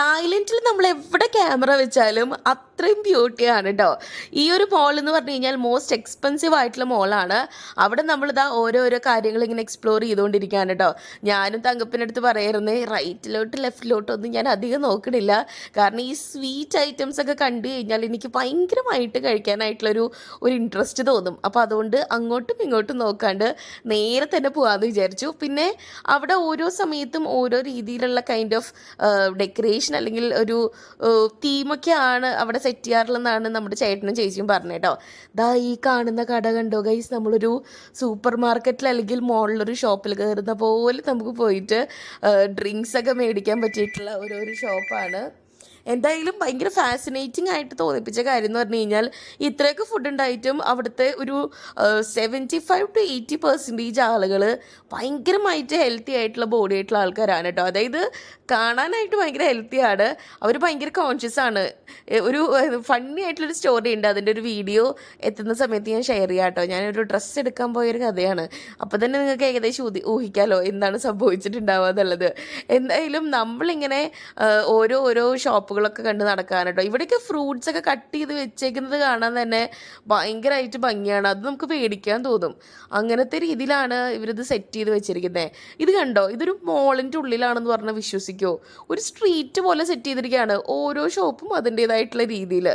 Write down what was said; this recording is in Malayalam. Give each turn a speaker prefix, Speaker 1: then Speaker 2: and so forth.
Speaker 1: തായ്ലൻഡിൽ നമ്മൾ എവിടെ ക്യാമറ വെച്ചാലും അത്രയും ബ്യൂട്ടിയാണ് കേട്ടോ. ഈ ഒരു മോൾ എന്ന് പറഞ്ഞു കഴിഞ്ഞാൽ മോസ്റ്റ് എക്സ്പെൻസീവ് ആയിട്ടുള്ള മോളാണ്. അവിടെ നമ്മളിതാ ഓരോരോ കാര്യങ്ങൾ ഇങ്ങനെ എക്സ്പ്ലോർ ചെയ്തുകൊണ്ടിരിക്കുകയാണ് കേട്ടോ. ഞാനും തങ്കപ്പനടുത്ത് പറയായിരുന്നേ റൈറ്റിലോട്ട് ലെഫ്റ്റിലോട്ടൊന്നും ഞാൻ അധികം നോക്കണില്ല. കാരണം ഈ സ്വീറ്റ് ഐറ്റംസ് ഒക്കെ കണ്ടു കഴിഞ്ഞാൽ എനിക്ക് ഭയങ്കരമായിട്ട് കഴിക്കാനായിട്ടുള്ളൊരു ഇൻട്രസ്റ്റ് തോന്നും. അപ്പോൾ അതുകൊണ്ട് അങ്ങോട്ടും ഇങ്ങോട്ടും നോക്കാണ്ട് നേരെ തന്നെ പോകാമെന്ന് വിചാരിച്ചു. പിന്നെ അവിടെ ഓരോ സമയത്തും ഓരോ രീതിയിലുള്ള കൈൻഡ് ഓഫ് ഡെക്കറേഷൻ അല്ലെങ്കിൽ ഒരു തീമൊക്കെയാണ് അവിടെ സെറ്റ് ചെയ്യാറുള്ളതെന്നാണ് നമ്മുടെ ചേട്ടനും ചേച്ചിയും പറഞ്ഞത് കേട്ടോ. ദാ ഈ കാണുന്ന കട കണ്ടോ ഗൈസ്, നമ്മളൊരു സൂപ്പർ മാർക്കറ്റിൽ അല്ലെങ്കിൽ മോളിലൊരു ഷോപ്പിൽ കയറുന്ന പോലെ നമുക്ക് പോയിട്ട് ഡ്രിങ്ക്സ് ഒക്കെ മേടിക്കാൻ പറ്റിയിട്ടുള്ള ഒരു ഷോപ്പാണ്. എന്തായാലും ഭയങ്കര ഫാസിനേറ്റിംഗ് ആയിട്ട് തോന്നിപ്പിച്ച കാര്യം എന്ന് പറഞ്ഞു കഴിഞ്ഞാൽ ഇത്രയൊക്കെ ഫുഡ് ഉണ്ടായിട്ടും അവിടുത്തെ ഒരു 75-80% ആളുകൾ ഭയങ്കരമായിട്ട് ഹെൽത്തി ആയിട്ടുള്ള ബോഡി ആയിട്ടുള്ള ആൾക്കാരാണ് കേട്ടോ. അതായത് കാണാനായിട്ട് ഭയങ്കര ഹെൽത്തിയാണ്, അവർ ഭയങ്കര കോൺഷ്യസ് ആണ്. ഒരു ഫണ്ണി ആയിട്ടുള്ളൊരു സ്റ്റോറി ഉണ്ട്, അതിൻ്റെ ഒരു വീഡിയോ എത്തുന്ന സമയത്ത് ഞാൻ ഷെയർ ചെയ്യാം കേട്ടോ. ഞാനൊരു ഡ്രസ്സ് എടുക്കാൻ പോയൊരു കഥയാണ്. അപ്പോൾ തന്നെ നിങ്ങൾക്ക് ഏകദേശം ഊഹിക്കാമല്ലോ എന്താണ് സംഭവിച്ചിട്ടുണ്ടാവുക എന്നുള്ളത്. എന്തായാലും നമ്മളിങ്ങനെ ഓരോ ഷോപ്പുകളൊക്കെ കണ്ട് നടക്കാൻ കേട്ടോ. ഇവിടെയൊക്കെ ഫ്രൂട്ട്സ് ഒക്കെ കട്ട് ചെയ്ത് വെച്ചേക്കുന്നത് കാണാൻ തന്നെ ഭയങ്കരമായിട്ട് ഭംഗിയാണ്. അത് നമുക്ക് പേടിക്കാൻ തോന്നും. അങ്ങനത്തെ രീതിയിലാണ് ഇവരിത് സെറ്റ് ചെയ്ത് വെച്ചിരിക്കുന്നത്. ഇത് കണ്ടോ, ഇതൊരു മോളിൻ്റെ ഉള്ളിലാണെന്ന് പറഞ്ഞാൽ വിശ്വസിക്കുമോ? ഒരു സ്ട്രീറ്റ് പോലെ സെറ്റ് ചെയ്തിരിക്കുകയാണ്, ഓരോ ഷോപ്പും അതിൻ്റേതായിട്ടുള്ള രീതിയിൽ.